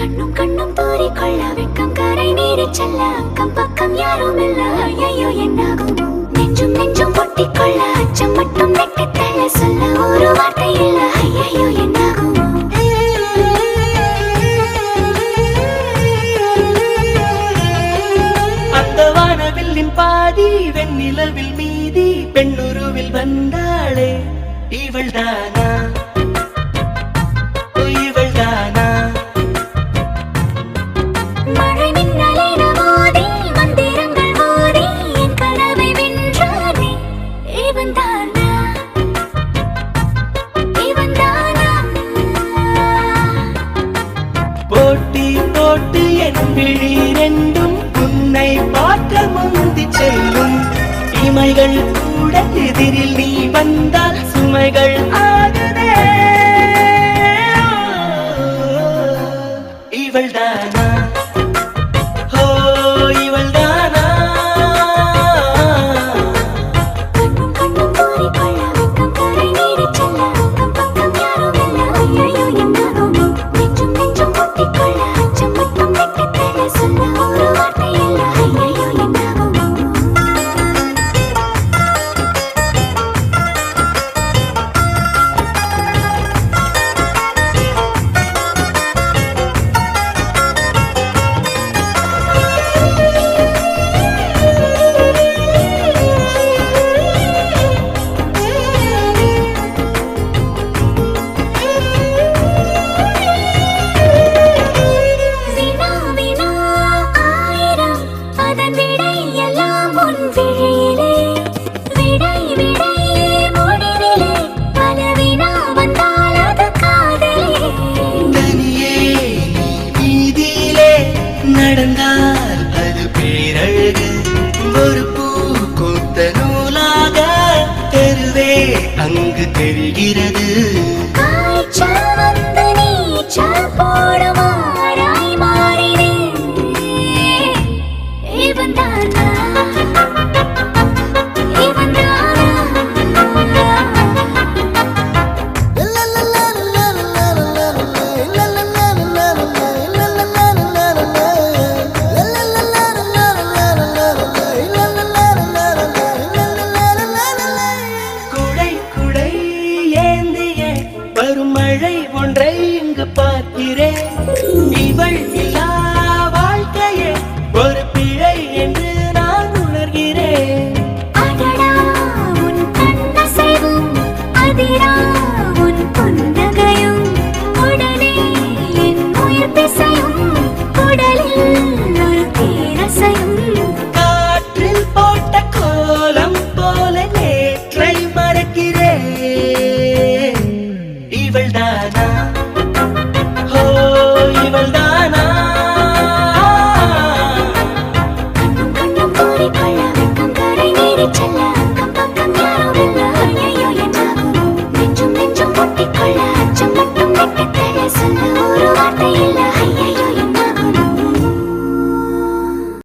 கண்ணும் கண்ணும் தூறிக்கொள்ள வெக்கம் கரை நீரி செல்ல அக்கம் பக்கம் யாரும் இல்ல ஐயோ என்னாகுமோ நெஞ்சும் நெஞ்சும் பொட்டிக்கொள்ள அச்சம் மட்டும் வெட்டி தள்ள சொல்ல ஒரு வார்த்தை இல்ல ஐயோ என்னாகுமோ அந்த வானவில்லின் பாதி வெண்ணிலவில் மீதி பெண்ணுருவில் வந்தாளே இவள்தானா இவள்தானா மழை மின்னலேன மோதி மந்திரங்கள் மோதி என் கனவை வென்றானே இவன்தானா இவன்தானா போட்டி போட்டு என் விழி ரெண்டும் உன்னை பார்க்க முந்தி செல்லும் இமைகள் கூட எதிரில் நீ வந்தால் சுமைகள் ஆகுதே இவள்தானா ஓ இவள்தானா கண்ணும் கண்ணும் தூறிக்கொள்ள வெக்கம் கரை நீரி செல்ல அக்கம் பக்கம் யாரும் இல்ல ஐயோ என்னாகுமோ நெஞ்சும் நெஞ்சும் பொட்டிக்கொள்ள அச்சம் மட்டும் வெட்டி தள்ள சொல்ல ஒரு வார்த்தை இல்ல ஐயோ என்னாகுமோ வினா வினா ஆயிரம் அதன் விடை எல்லாம் உன் விழியிலே விடை விடை முடிவிலே பல வினா வந்தால் அது காதலே தனியே நீ வீதியிலே நடந்தால் அது பேரழகு ஒரு பூ கோத்த நூலாக தெருவே அங்கு தெரிகிறது காய்ச்சல் வந்து நீச்சல் போடுமாறாய் மாறினேன் இவன்தானா இவன்தானா குடை குடை ஏந்திய வரும் மழை ஒன்றை இங்கு பார்க்கிறேன்